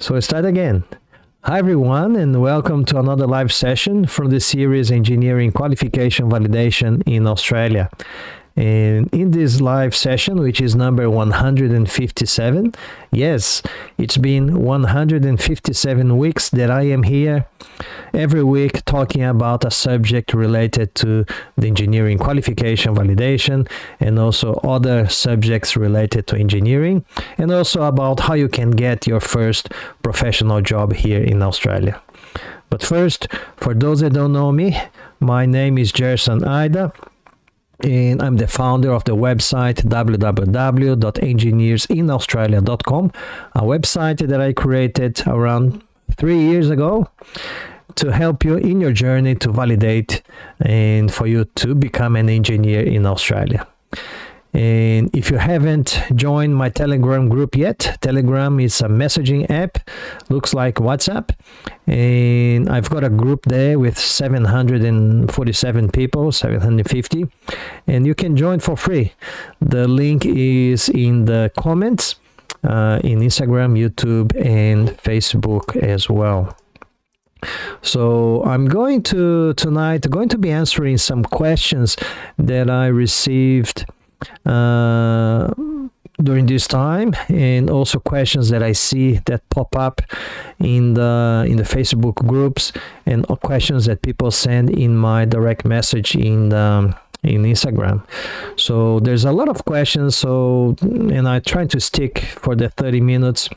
So I start again. Hi everyone, and welcome to another live session from the series Engineering Qualification Validation in Australia. And in this live session, which is number 157, yes, it's been 157 weeks that I am here every week talking about a subject related to the engineering qualification validation and also other subjects related to engineering, and also about how you can get your first professional job here in Australia. But first, for those that don't know me, my name is Gerson Ida, and I'm the founder of the website www.engineersinaustralia.com, a website that I created around 3 years ago to help you in your journey to validate and for you to become an engineer in Australia. And if you haven't joined my Telegram group yet, Telegram is a messaging app, looks like WhatsApp, and I've got a group there with 747 people, 750, and you can join for free. The link is in the comments in Instagram, YouTube, and Facebook as well. So I'm going to be answering some questions that I received during this time, and also questions that I see that pop up in the Facebook groups, and questions that people send in my direct message in Instagram. So there's a lot of questions, and I try to stick for the 30 minutes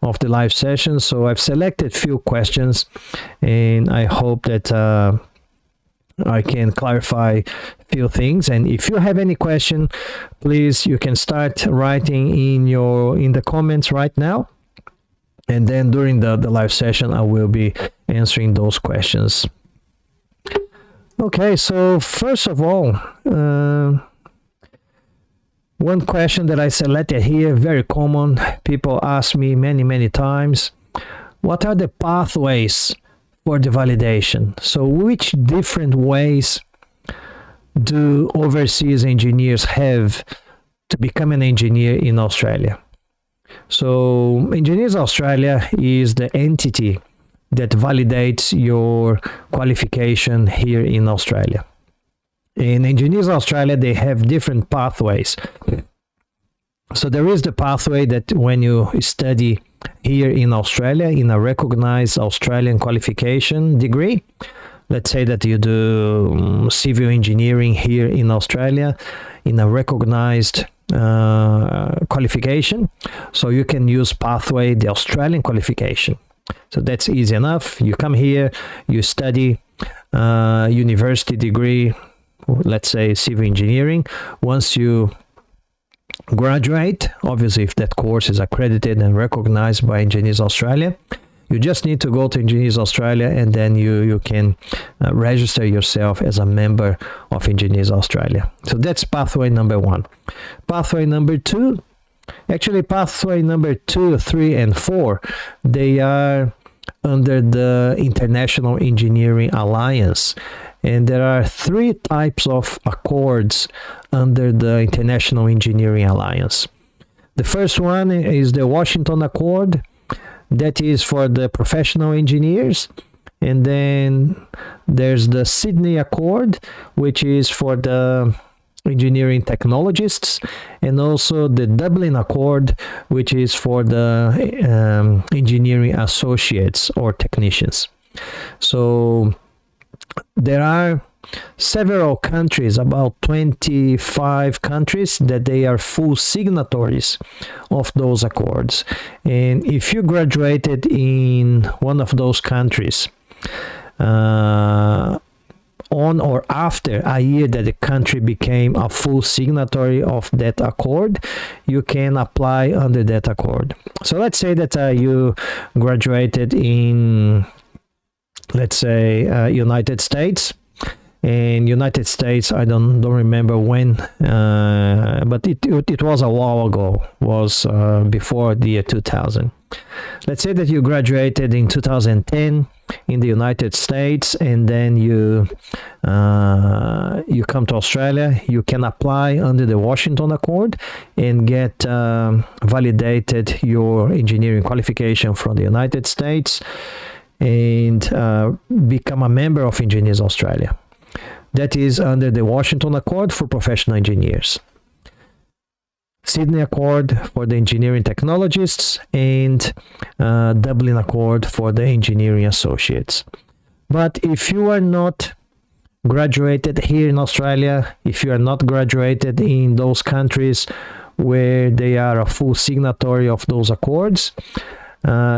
of the live session. So I've selected few questions, and I hope that I can clarify few things. And if you have any question, please, you can start writing in the comments right now, and then during the live session I will be answering those questions. Okay, so first of all, one question that I selected here, very common, people ask me many times, what are the pathways for the validation? So which different ways do overseas engineers have to become an engineer in Australia? So Engineers Australia is the entity that validates your qualification here in Australia. In Engineers Australia, they have different pathways. So there is the pathway that when you study here in Australia in a recognized Australian qualification degree, let's say that you do civil engineering here in Australia in a recognized qualification, so you can use pathway, the Australian qualification. So that's easy enough. You come here, you study university degree, let's say civil engineering. Once you graduate, obviously if that course is accredited and recognized by Engineers Australia, you just need to go to Engineers Australia, and then you can register yourself as a member of Engineers Australia. So that's pathway number one. Pathway number two, actually pathway number 2, 3, and 4, they are under the International Engineering Alliance. And there are 3 types of accords under the International Engineering Alliance. The first one is the Washington Accord, that is for the professional engineers. And then there's the Sydney Accord, which is for the engineering technologists, and also the Dublin Accord, which is for the engineering associates or technicians. So there are several countries, about 25 countries, that they are full signatories of those accords. And if you graduated in one of those countries on or after a year that the country became a full signatory of that accord, you can apply under that accord. So let's say that you graduated in, let's say, United States. And United States, I don't remember when, but it was a while ago, was before the year 2000. Let's say that you graduated in 2010 in the United States, and then you come to Australia, you can apply under the Washington Accord and get validated your engineering qualification from the United States and become a member of Engineers Australia. That is under the Washington Accord for professional engineers, Sydney Accord for the engineering technologists, and Dublin Accord for the engineering associates. But if you are not graduated here in Australia, if you are not graduated in those countries where they are a full signatory of those accords,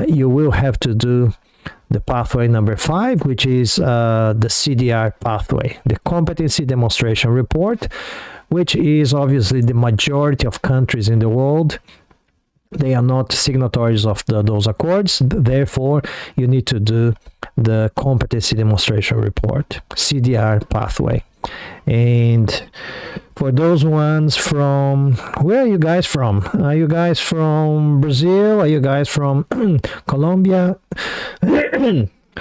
you will have to do the pathway number 5, which is the CDR pathway, the Competency Demonstration Report, which is obviously the majority of countries in the world. They are not signatories of those accords. Therefore, you need to do the Competency Demonstration Report, CDR pathway. And for those ones from, where are you guys from? Are you guys from Brazil? Are you guys from Colombia?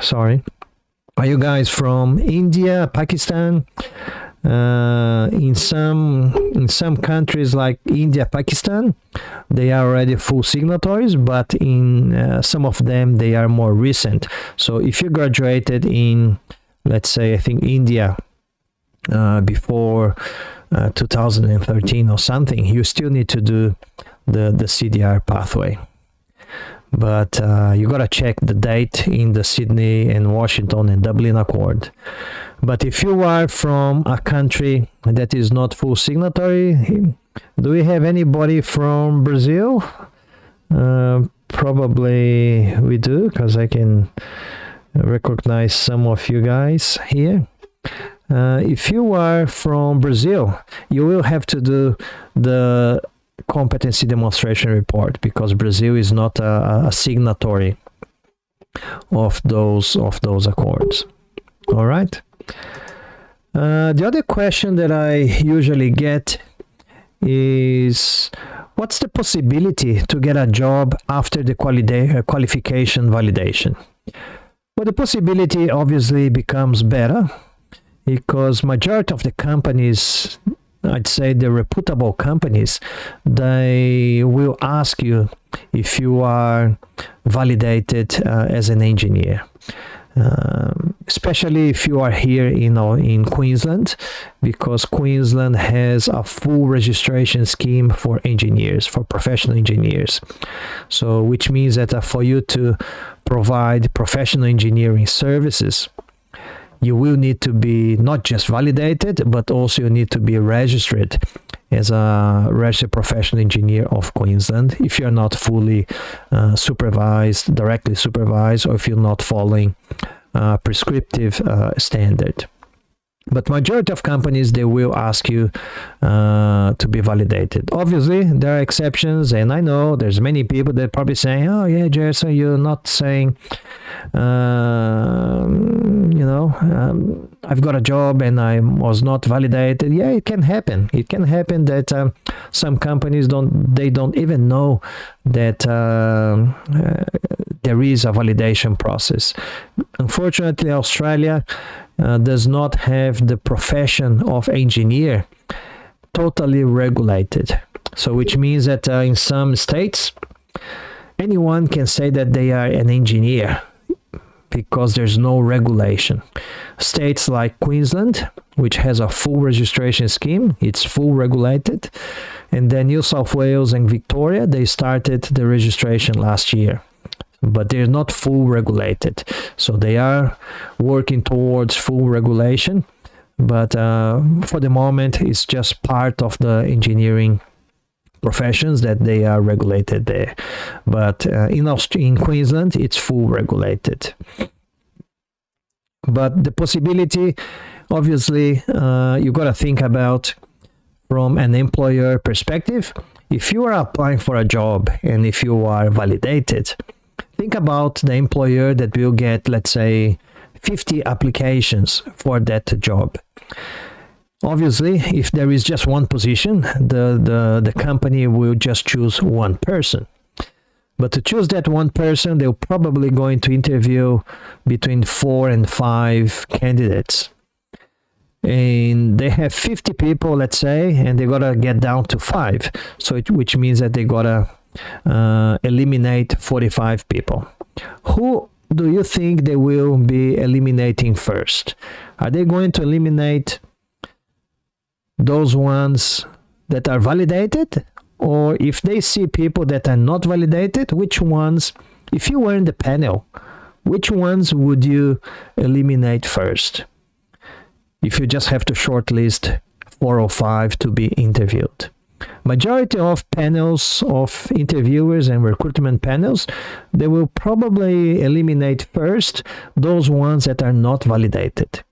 Sorry. Are you guys from India, Pakistan? In some countries like India, Pakistan, they are already full signatories, but in some of them they are more recent. So if you graduated in, let's say, I think India before 2013 or something, you still need to do the CDR pathway. But you gotta check the date in the Sydney and Washington and Dublin Accord. But if you are from a country that is not full signatory, do we have anybody from Brazil? Probably we do, because I can recognize some of you guys here. If you are from Brazil, you will have to do the Competency Demonstration Report, because Brazil is not a signatory of those accords. All right. The other question that I usually get is, what's the possibility to get a job after the qualification validation? Well, the possibility obviously becomes better, because majority of the companies, I'd say the reputable companies, they will ask you if you are validated as an engineer. Especially if you are here in Queensland, because Queensland has a full registration scheme for engineers, for professional engineers. So which means that for you to provide professional engineering services, you will need to be not just validated, but also you need to be registered as a registered professional engineer of Queensland if you're not fully directly supervised, or if you're not following prescriptive standard. But majority of companies, they will ask you to be validated. Obviously, there are exceptions, and I know there's many people that probably saying, oh yeah, Jason, you're not saying, I've got a job and I was not validated. Yeah, it can happen. It can happen that some companies don't even know that there is a validation process. Unfortunately, Australia does not have the profession of engineer totally regulated. So which means that in some states, anyone can say that they are an engineer because there's no regulation. States like Queensland, which has a full registration scheme, it's full regulated. And then New South Wales and Victoria, they started the registration last year, but they're not full regulated. So they are working towards full regulation, but for the moment, it's just part of the engineering professions that they are regulated there. But in Queensland, it's full regulated. But the possibility, obviously, you got to think about from an employer perspective. If you are applying for a job and if you are validated, think about the employer that will get, let's say, 50 applications for that job. Obviously, if there is just one position, the company will just choose one person. But to choose that one person, they're probably going to interview between 4 and 5 candidates. And they have 50 people, let's say, and they got to get down to 5. So which means that they got to eliminate 45 people. Who do you think they will be eliminating first? Are they going to eliminate those ones that are validated? Or if they see people that are not validated, which ones, if you were in the panel, which ones would you eliminate first? If you just have to shortlist 4 or 5 to be interviewed. Majority of panels of interviewers and recruitment panels, they will probably eliminate first those ones that are not validated.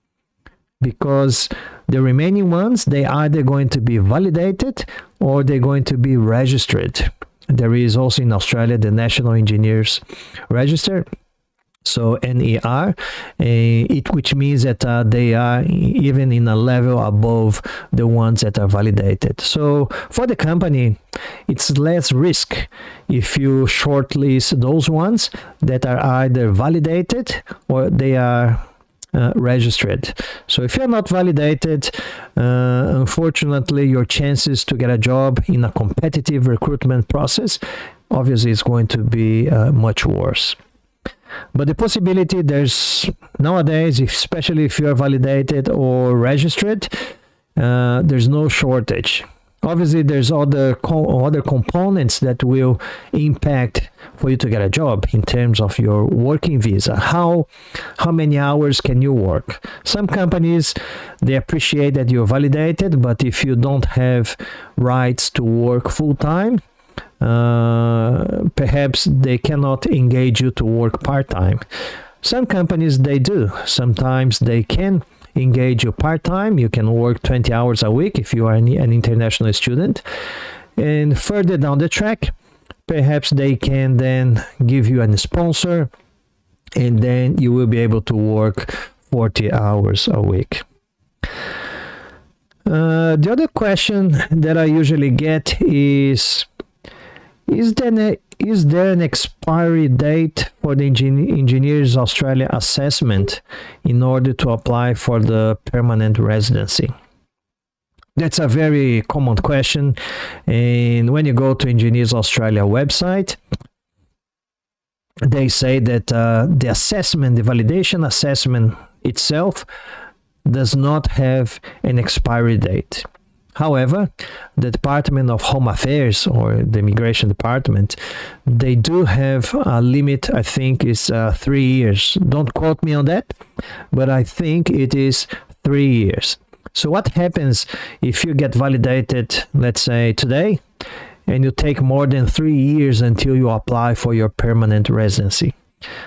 Because the remaining ones, they either going to be validated or they're going to be registered. There is also in Australia the National Engineers Register, so NER, which means that they are even in a level above the ones that are validated. So for the company, it's less risk if you shortlist those ones that are either validated or they are registered. So if you're not validated, unfortunately, your chances to get a job in a competitive recruitment process obviously is going to be much worse. But the possibility there's nowadays, especially if you are validated or registered, there's no shortage. Obviously, there's other components that will impact for you to get a job in terms of your working visa. How many hours can you work? Some companies, they appreciate that you're validated, but if you don't have rights to work full-time, perhaps they cannot engage you to work part-time. Some companies, they do. Sometimes they can engage you part-time. You can work 20 hours a week if you are an international student. And further down the track, perhaps they can then give you a sponsor, and then you will be able to work 40 hours a week. The other question that I usually get is there an expiry date for the Engineers Australia assessment in order to apply for the permanent residency? That's a very common question, and when you go to Engineers Australia website, they say that the assessment, the validation assessment itself does not have an expiry date. However, the Department of Home Affairs, or the Immigration Department, they do have a limit. I think is 3 years. Don't quote me on that, but I think it is 3 years. So what happens if you get validated, let's say today, and you take more than 3 years until you apply for your permanent residency?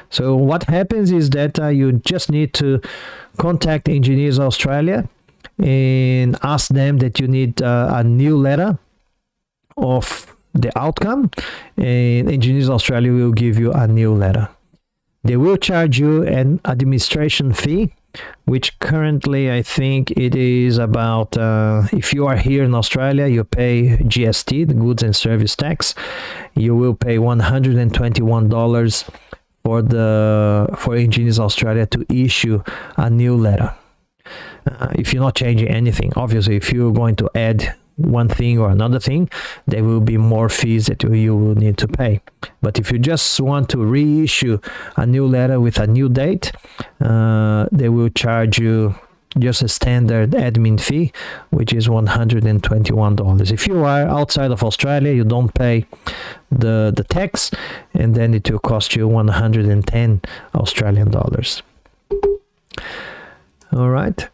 So what happens is that you just need to contact Engineers Australia and ask them that you need a new letter of the outcome, and Engineers Australia will give you a new letter. They will charge you an administration fee, which currently I think it is about, if you are here in Australia, you pay GST, the goods and service tax. You will pay $121 for Engineers Australia to issue a new letter. If you're not changing anything, obviously, if you're going to add one thing or another thing, there will be more fees that you will need to pay. But if you just want to reissue a new letter with a new date, they will charge you just a standard admin fee, which is $121. If you are outside of Australia, you don't pay the tax, and then it will cost you 110 Australian dollars. All right.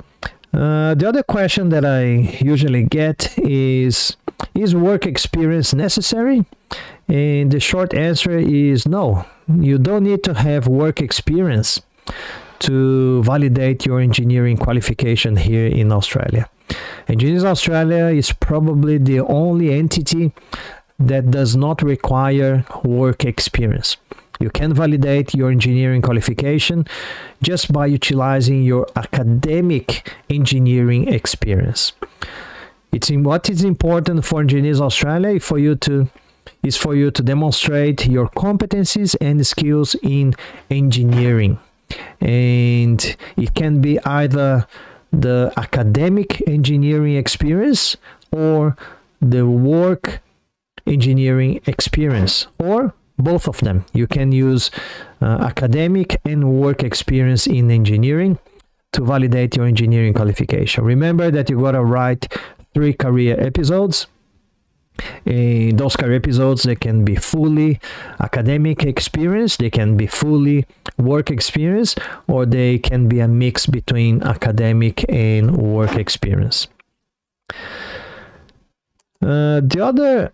The other question that I usually get is work experience necessary? And the short answer is no. You don't need to have work experience to validate your engineering qualification here in Australia. Engineers Australia is probably the only entity that does not require work experience. You can validate your engineering qualification just by utilizing your academic engineering experience. What is important for Engineers Australia is for you to is for you to demonstrate your competencies and skills in engineering. And it can be either the academic engineering experience or the work engineering experience, or both of them. You can use academic and work experience in engineering to validate your engineering qualification. Remember that you gotta write 3 career episodes. Those career episodes, they can be fully academic experience, they can be fully work experience, or they can be a mix between academic and work experience. The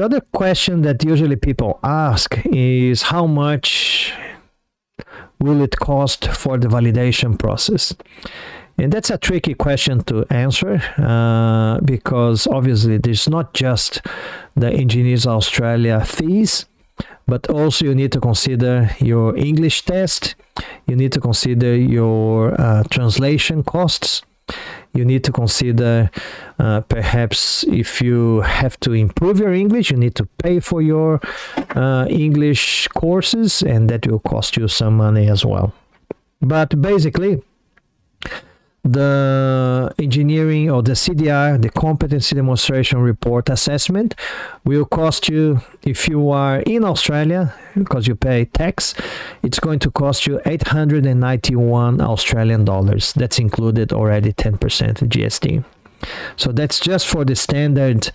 other question that usually people ask is how much will it cost for the validation process? And that's a tricky question to answer because obviously there's not just the Engineers Australia fees, but also you need to consider your English test, you need to consider your translation costs, you need to consider perhaps if you have to improve your English, you need to pay for your English courses, and that will cost you some money as well. But basically, the engineering or the CDR, the Competency Demonstration Report Assessment, will cost you, if you are in Australia, because you pay tax, it's going to cost you 891 Australian dollars. That's included already 10% GST. So that's just for the standard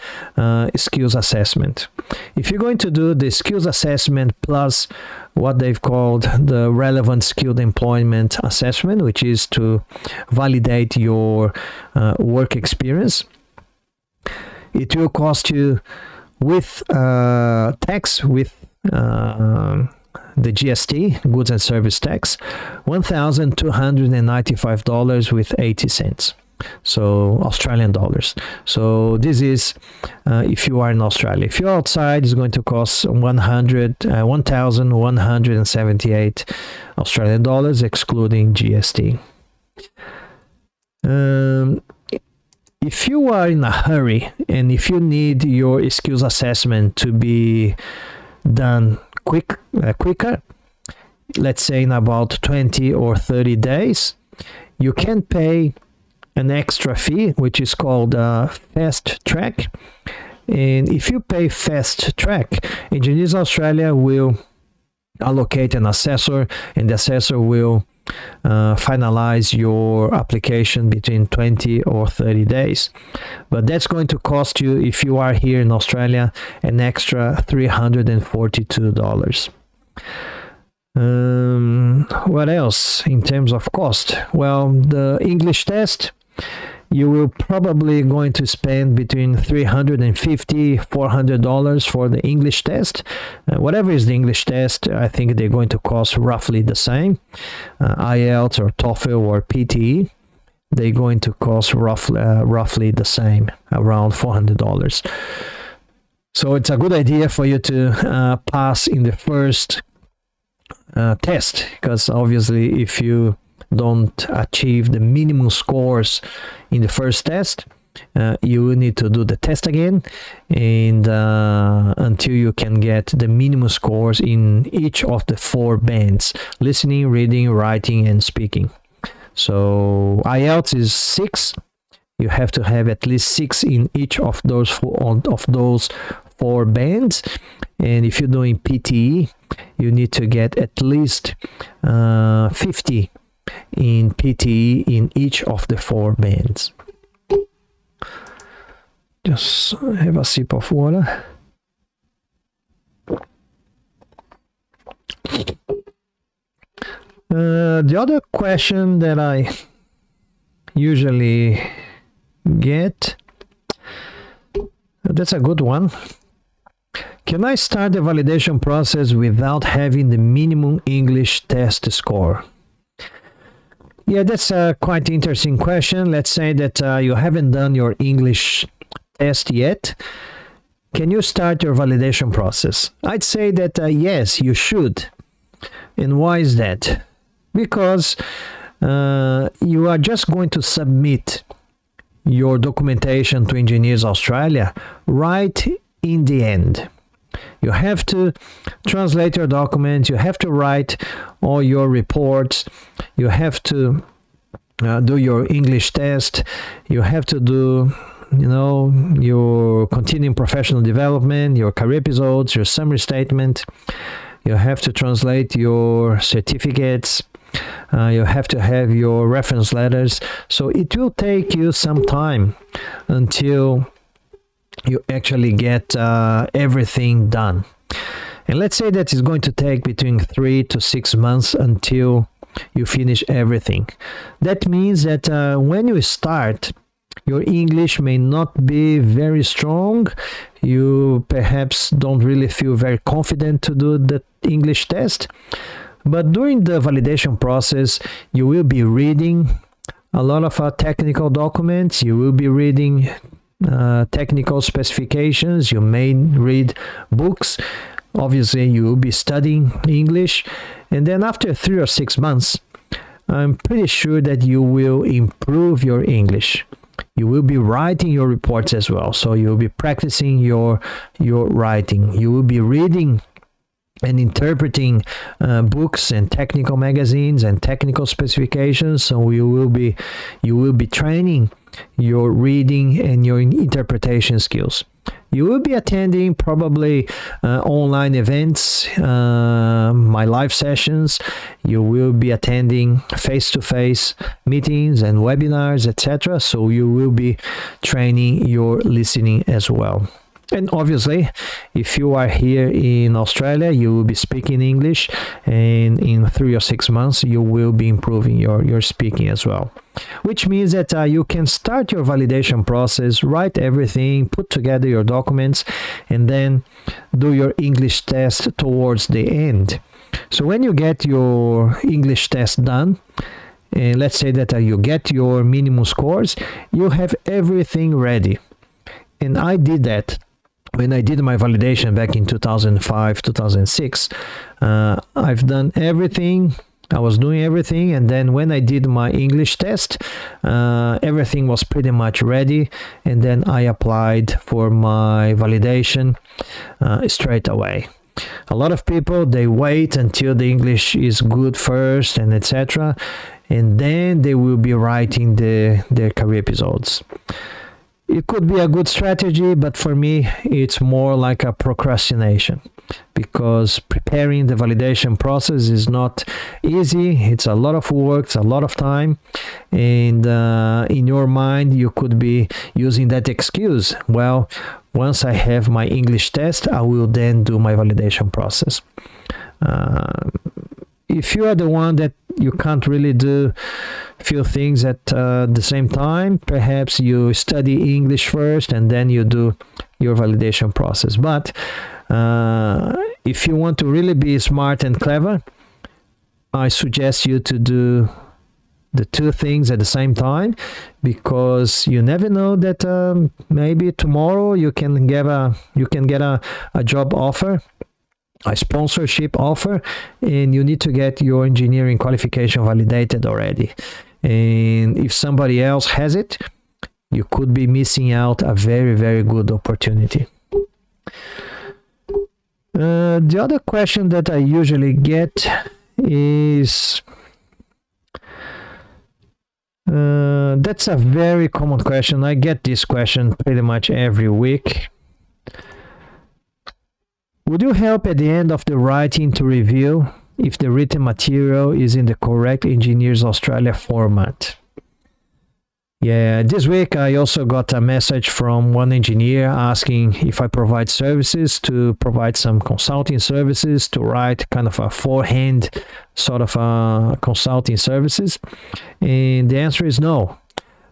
skills assessment. If you're going to do the skills assessment plus what they've called the relevant skilled employment assessment, which is to validate your work experience, it will cost you with tax, with the GST, goods and service tax, $1,295 with 80 cents. So Australian dollars. So this is if you are in Australia. If you're outside, it's going to cost 1,178 Australian dollars, excluding GST. If you are in a hurry and if you need your skills assessment to be done quicker, let's say in about 20 or 30 days, you can pay an extra fee, which is called Fast Track. And if you pay Fast Track, Engineers Australia will allocate an assessor, and the assessor will finalize your application between 20 or 30 days. But that's going to cost you, if you are here in Australia, an extra $342. What else in terms of cost? Well, the English test, you will probably going to spend between $350-$400 for the English test. Whatever is the English test, I think they're going to cost roughly the same. IELTS or TOEFL or PTE, they're going to cost roughly the same, around $400. So it's a good idea for you to pass in the first test, because obviously if you don't achieve the minimum scores in the first test, you will need to do the test again, and until you can get the minimum scores in each of the 4 bands: listening, reading, writing, and speaking. So IELTS is 6. You have to have at least 6 in each of those 4 bands. And if you're doing PTE, you need to get at least 50 in PTE in each of the 4 bands. Just have a sip of water. The other question that I usually get, that's a good one. Can I start the validation process without having the minimum English test score? Yeah, that's a quite interesting question. Let's say that you haven't done your English test yet. Can you start your validation process? I'd say that yes, you should. And why is that? Because you are just going to submit your documentation to Engineers Australia right in the end. You have to translate your documents, you have to write all your reports, you have to do your English test, you have to do your continuing professional development, your career episodes, your summary statement, you have to translate your certificates, you have to have your reference letters. So it will take you some time until you actually get everything done. And let's say that it's going to take between 3 to 6 months until you finish everything. That means that when you start, your English may not be very strong. You perhaps don't really feel very confident to do the English test. But during the validation process, you will be reading a lot of technical documents. You will be reading technical specifications. You may read books. Obviously, you will be studying English. And then after 3 or 6 months, I'm pretty sure that you will improve your English. You will be writing your reports as well. So you will be practicing your writing. You will be reading and interpreting books and technical magazines and technical specifications. So you will be training your reading and your interpretation skills. You will be attending probably online events, my live sessions. You will be attending face-to-face meetings and webinars, etc. So you will be training your listening as well. And obviously, if you are here in Australia, you will be speaking English, and in 3 or 6 months, you will be improving your speaking as well. Which means that you can start your validation process, write everything, put together your documents, and then do your English test towards the end. So when you get your English test done, and let's say that you get your minimum scores, you have everything ready. And I did that. When I did my validation back in 2005, 2006, I've done everything. I was doing everything. And then when I did my English test, everything was pretty much ready. And then I applied for my validation straight away. A lot of people, they wait until the English is good first and etc. And then they will be writing their career episodes. It could be a good strategy, but for me, it's more like a procrastination, because preparing the validation process is not easy. It's a lot of work, it's a lot of time, and in your mind, you could be using that excuse. Well, once I have my English test, I will then do my validation process. If you are the one that you can't really do a few things at the same time, perhaps you study English first and then you do your validation process. But if you want to really be smart and clever, I suggest you to do the two things at the same time, because you never know that maybe tomorrow you can get a job offer, a sponsorship offer, and you need to get your engineering qualification validated already. And if somebody else has it, you could be missing out a very, very good opportunity. The other question that I usually get is, that's a very common question. I get this question pretty much every week. Would you help at the end of the writing to review if the written material is in the correct Engineers Australia format? Yeah, this week I also got a message from one engineer asking if I provide services, to provide some consulting services, to write kind of a forehand sort of consulting services. And the answer is no.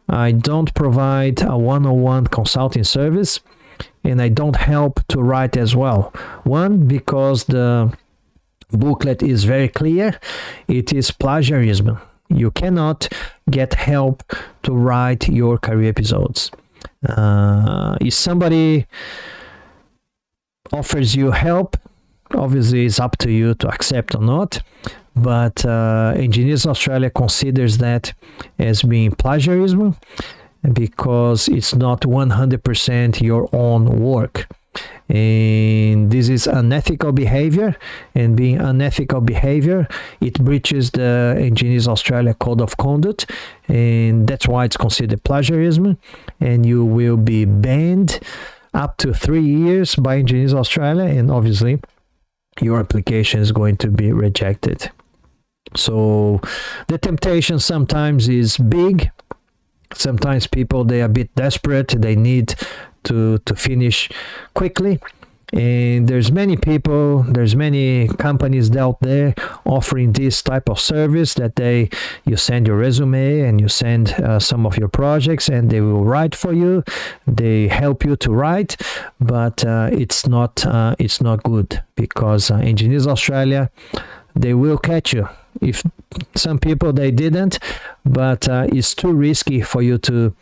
I don't provide a one-on-one consulting service, and I don't help to write as well. One, because the booklet is very clear. It is plagiarism. You cannot get help to write your career episodes. If somebody offers you help, obviously it's up to you to accept or not. But Engineers Australia considers that as being plagiarism, because it's not 100% your own work. and this is unethical behavior, and being unethical behavior, it breaches the Engineers Australia Code of Conduct, and that's why it's considered plagiarism, and you will be banned up to 3 years by Engineers Australia, and obviously your application is going to be rejected. So the temptation sometimes is big. Sometimes people, they are a bit desperate, they need to finish quickly, and there's many people, there's many companies out there offering this type of service, that you send your resume and you send some of your projects, and they will write for you, they help you to write, but it's not good, because Engineers Australia, they will catch you. If some people, they didn't, but it's too risky for you to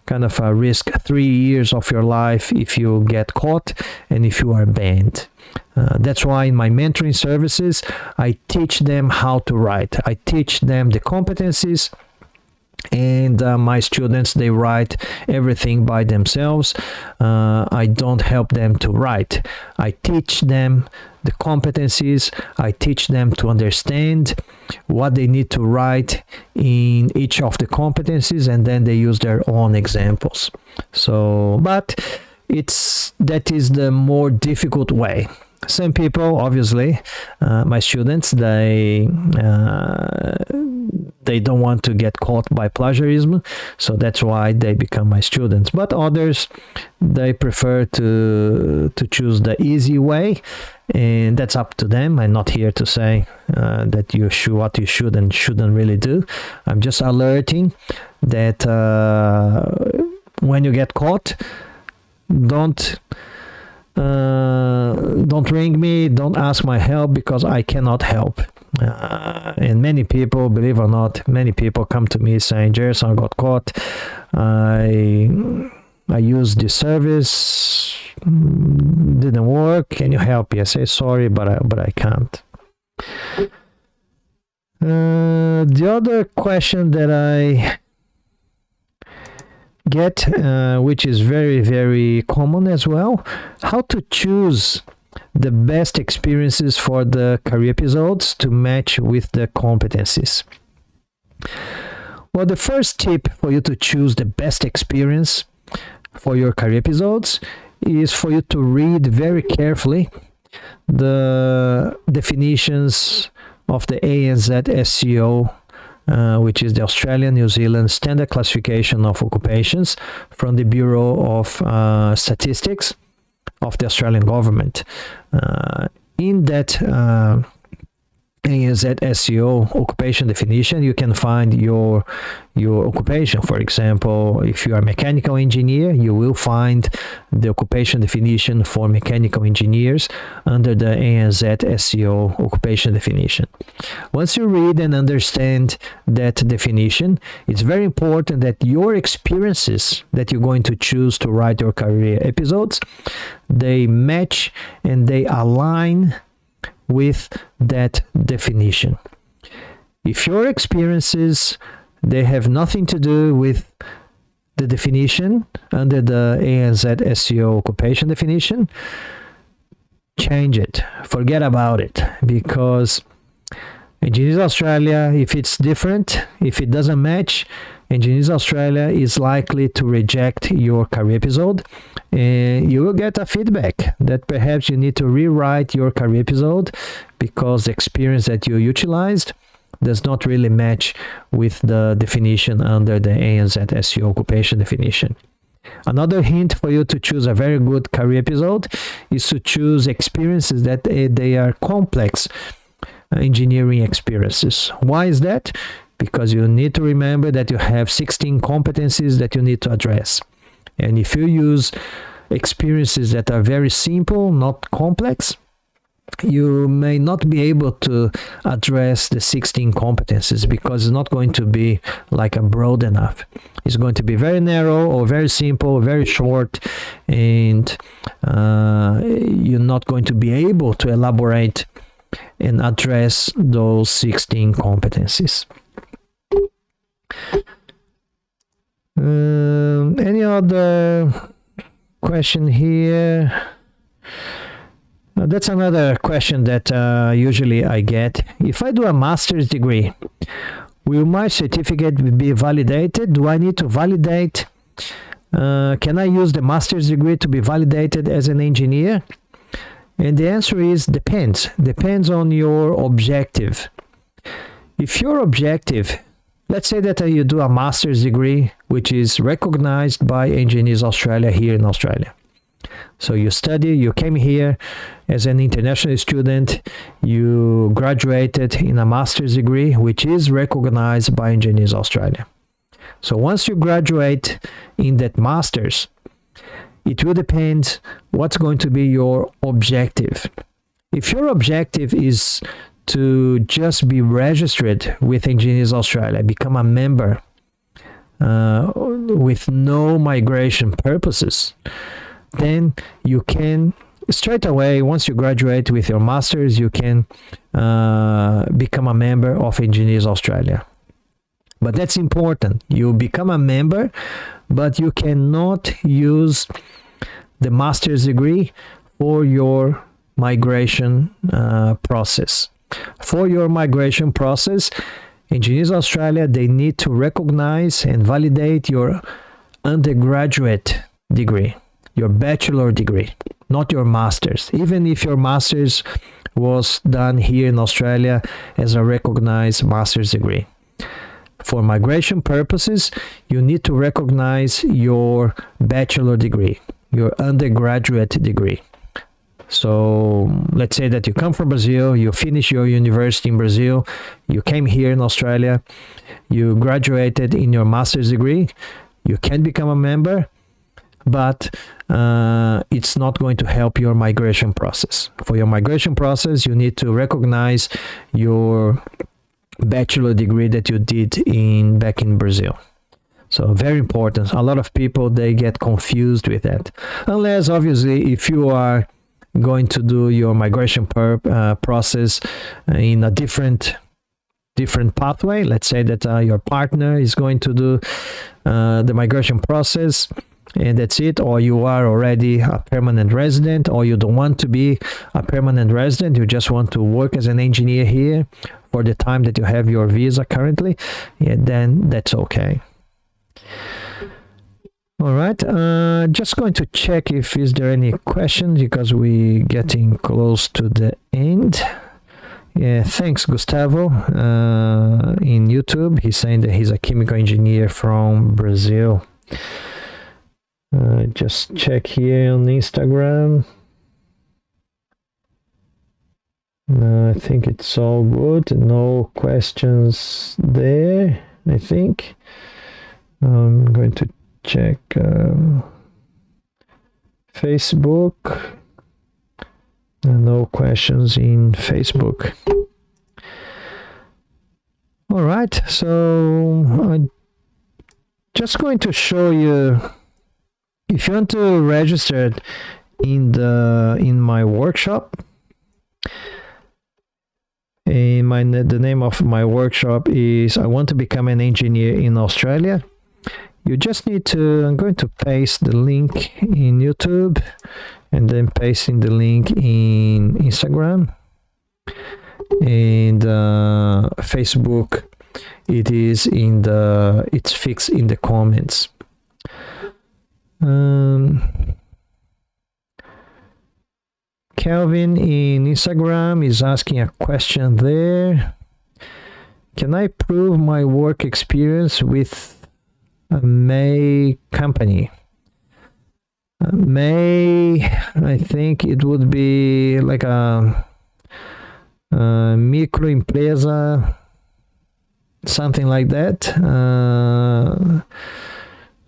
kind of risk 3 years of your life if you get caught and if you are banned. That's why in my mentoring services, I teach them how to write. I teach them the competencies, and my students, they write everything by themselves. I don't help them to write. I teach them the competencies. I teach them to understand what they need to write in each of the competencies, and then they use their own examples. So, but that is the more difficult way. Some people, obviously, my students, they don't want to get caught by plagiarism, so that's why they become my students. But others, they prefer to choose the easy way, and that's up to them. I'm not here to say that what you should and shouldn't really do. I'm just alerting that when you get caught, don't ring me, don't ask my help, because I cannot help. And many people, believe it or not, many people come to me saying, Jason, I got caught. I used this service, didn't work. Can you help me? I say, sorry, but I can't. The other question that I get, which is very, very common as well, how to choose the best experiences for the career episodes to match with the competencies. Well, the first tip for you to choose the best experience for your career episodes is for you to read very carefully the definitions of the ANZ SEO, which is the Australian New Zealand Standard Classification of Occupations from the Bureau of Statistics of the Australian government. In that ANZ SEO occupation definition, you can find your occupation. For example, if you are a mechanical engineer, you will find the occupation definition for mechanical engineers under the ANZ SEO occupation definition. Once you read and understand that definition, it's very important that your experiences that you're going to choose to write your career episodes, they match and they align with that definition. If your experiences, they have nothing to do with the definition under the ANZ SEO occupation definition, change it, forget about it, because Engineers Australia, if it's different, if it doesn't match, Engineers Australia is likely to reject your career episode, and you will get a feedback that perhaps you need to rewrite your career episode because the experience that you utilized does not really match with the definition under the ANZ SEO occupation definition. Another hint for you to choose a very good career episode is to choose experiences that they are complex engineering experiences. Why is that? Because you need to remember that you have 16 competencies that you need to address. And if you use experiences that are very simple, not complex, you may not be able to address the 16 competencies because it's not going to be like a broad enough. It's going to be very narrow or very simple, very short, and you're not going to be able to elaborate and address those 16 competencies. Any other question here? That's another question that usually I get. If I do a master's degree, will my certificate be validated? Do I need to validate? Can I use the master's degree to be validated as an engineer? And the answer is depends. Depends on your objective. If your objective, let's say that you do a master's degree, which is recognized by Engineers Australia here in Australia. So you study, you came here as an international student, you graduated in a master's degree, which is recognized by Engineers Australia. So once you graduate in that master's, it will depend what's going to be your objective. If your objective is to just be registered with Engineers Australia, become a member with no migration purposes, then you can straight away, once you graduate with your master's, you can become a member of Engineers Australia. But that's important. You become a member, but you cannot use the master's degree for your migration process. For your migration process, Engineers Australia, they need to recognize and validate your undergraduate degree, your bachelor degree, not your master's. Even if your master's was done here in Australia as a recognized master's degree. For migration purposes, you need to recognize your bachelor degree, your undergraduate degree. So let's say that you come from Brazil, you finish your university in Brazil, you came here in Australia, you graduated in your master's degree, you can become a member, but it's not going to help your migration process. For your migration process, you need to recognize your bachelor degree that you did back in Brazil. So very important. A lot of people, they get confused with that. Unless obviously if you are going to do your migration process in a different pathway, let's say that your partner is going to do the migration process and that's it, or you are already a permanent resident, or you don't want to be a permanent resident, you just want to work as an engineer here for the time that you have your visa currently, then that's okay. All right, just going to check if is there any questions because we're getting close to the end. Yeah, thanks Gustavo in YouTube. He's saying that he's a chemical engineer from Brazil. Just check here on Instagram. I think it's all good. No questions there, I think. I'm going to check Facebook. No questions in Facebook. All right, so I'm just going to show you, if you want to register in my workshop. The name of my workshop is I Want to Become an Engineer in Australia. You just need to, I'm going to paste the link in YouTube and then pasting the link in Instagram and Facebook. It's fixed in the comments. Kelvin in Instagram is asking a question there. Can I prove my work experience with a May company? May, I think it would be like a microempresa, something like that.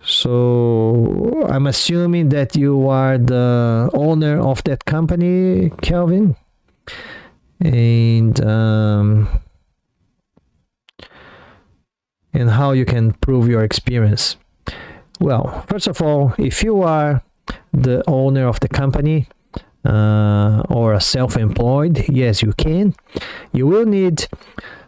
So I'm assuming that you are the owner of that company, Kelvin, and how you can prove your experience. Well, first of all, if you are the owner of the company or a self-employed, yes, you can. You will need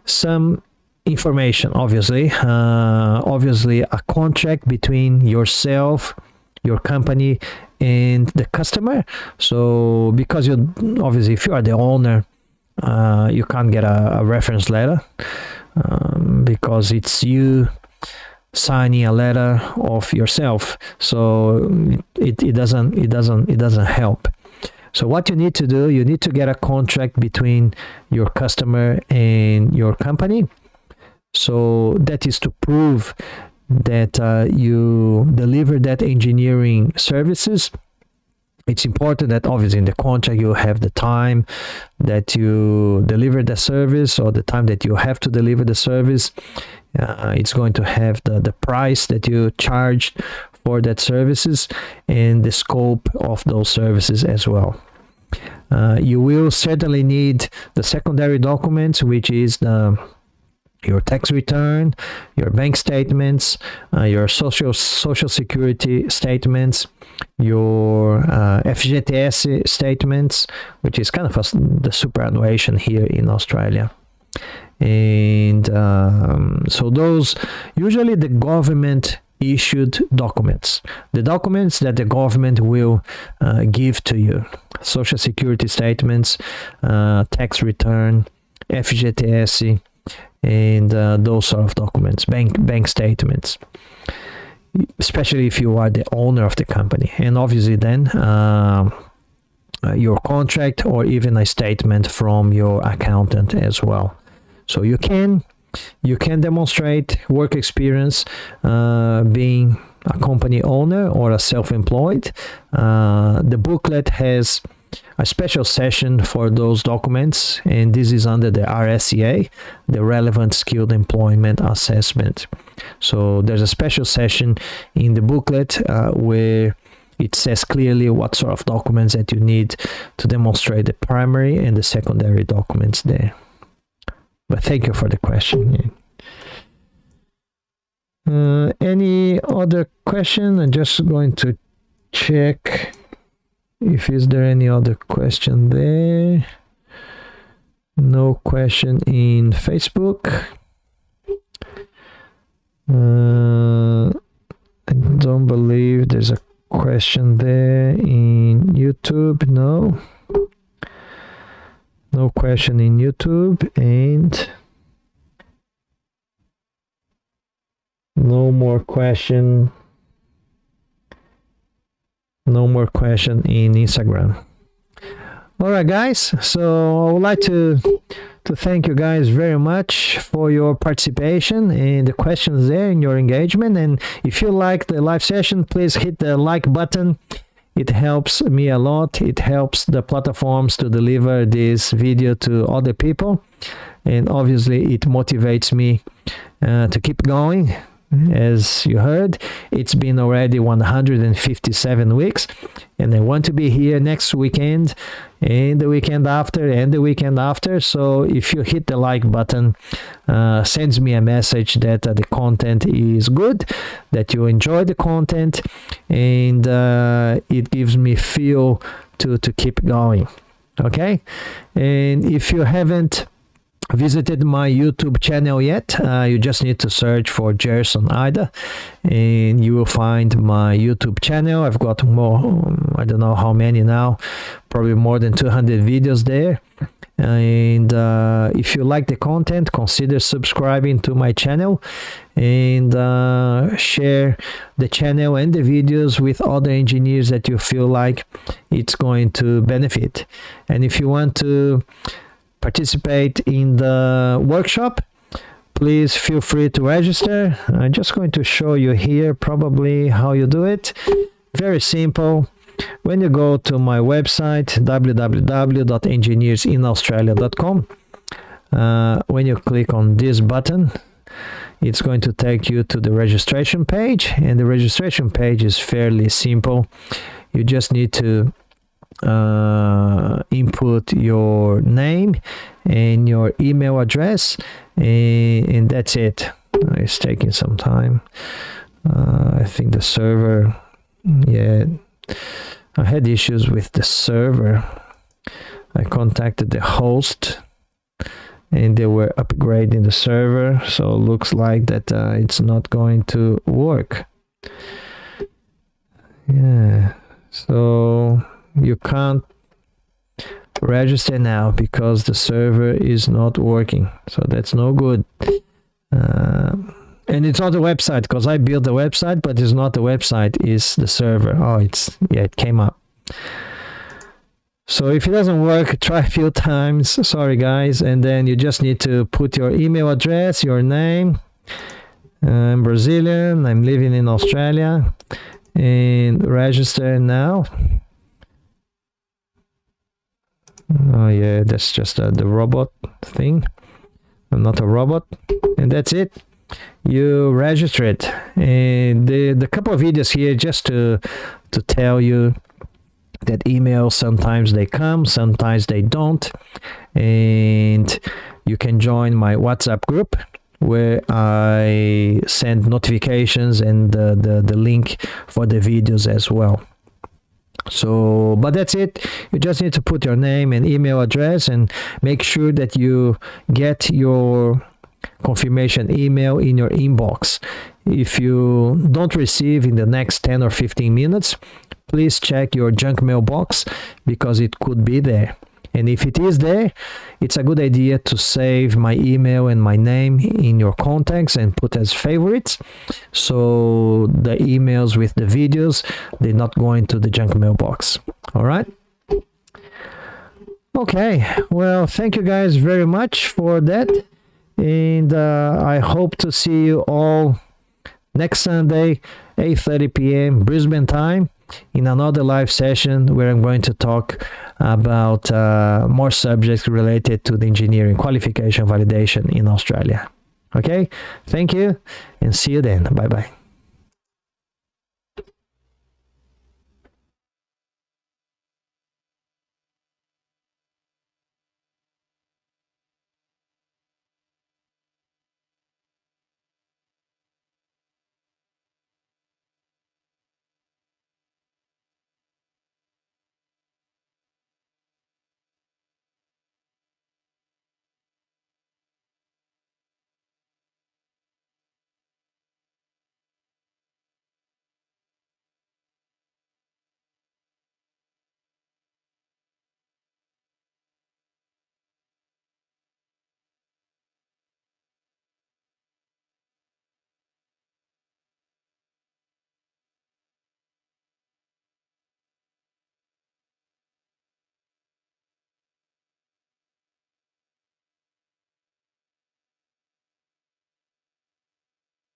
some information, obviously a contract between yourself your company and the customer. So because you obviously, if you are the owner, you can't get a reference letter because it's you signing a letter of yourself, so it doesn't help. So what you need to do, you need to get a contract between your customer and your company. So that is to prove that you deliver that engineering services. It's important that obviously in the contract you have the time that you deliver the service, or the time that you have to deliver the service. It's going to have the price that you charged for that services and the scope of those services as well. You will certainly need the secondary documents, which is your tax return, your bank statements, your social security statements, your FGTS statements, which is kind of the superannuation here in Australia. And so those, usually the government issued documents, the documents that the government will give to you: social security statements, tax return, FGTS, and those sort of documents, bank statements, especially if you are the owner of the company. And obviously then your contract, or even a statement from your accountant as well. So you can demonstrate work experience being a company owner or a self-employed. The booklet has a special session for those documents, and this is under the RSEA, the Relevant Skilled Employment Assessment. So there's a special session in the booklet where it says clearly what sort of documents that you need to demonstrate the primary and the secondary documents there. But thank you for the question. Any other question? I'm just going to check if is there any other question there. No question in Facebook. I don't believe there's a question there in YouTube. No question in YouTube, and no more question in Instagram. All right, guys, so I would like to thank you guys very much for your participation and the questions there and your engagement. And if you like the live session, please hit the like button. It helps me a lot. It helps the platforms to deliver this video to other people, and obviously it motivates me to keep going. As you heard, it's been already 157 weeks, and I want to be here next weekend and the weekend after and the weekend after. So if you hit the like button, sends me a message that the content is good, that you enjoy the content, and it gives me fuel to keep going. Okay, and if you haven't visited my YouTube channel yet, you just need to search for Gerson Ida and you will find my YouTube channel. I've got more, I don't know how many now, probably more than 200 videos there. And if you like the content, consider subscribing to my channel and share the channel and the videos with other engineers that you feel like it's going to benefit. And if you want to participate in the workshop, please feel free to register. I'm just going to show you here probably how you do it. Very simple. When you go to my website, www.engineersinaustralia.com, when you click on this button, it's going to take you to the registration page, and the registration page is fairly simple. You just need to input your name and your email address, and that's it. It's taking some time. I think the server, yeah, I had issues with the server. I contacted the host and they were upgrading the server, so it looks like that it's not going to work. Yeah, so you can't register now because the server is not working, so that's no good. And it's not the website, because I built the website, but it's not the website, it's the server. Oh, it came up. So if it doesn't work, try a few times. Sorry guys. And then you just need to put your email address, your name. I'm Brazilian, I'm living in Australia, and register now. Oh yeah, that's just the robot thing. I'm not a robot. And that's it. You register it. And the couple of videos here just to tell you that emails, sometimes they come, sometimes they don't. And you can join my WhatsApp group, where I send notifications and the link for the videos as well. So, but that's it. You just need to put your name and email address, and make sure that you get your confirmation email in your inbox. If you don't receive in the next 10 or 15 minutes, please check your junk mail box, because it could be there. And if it is there, it's a good idea to save my email and my name in your contacts and put as favorites, so the emails with the videos, they're not going to the junk mail box. All right. Okay, well, thank you guys very much for that, and I hope to see you all next Sunday, 8:30 p.m. Brisbane time, in another live session where I'm going to talk about more subjects related to the engineering qualification validation in Australia. Okay, thank you, and see you then. Bye bye.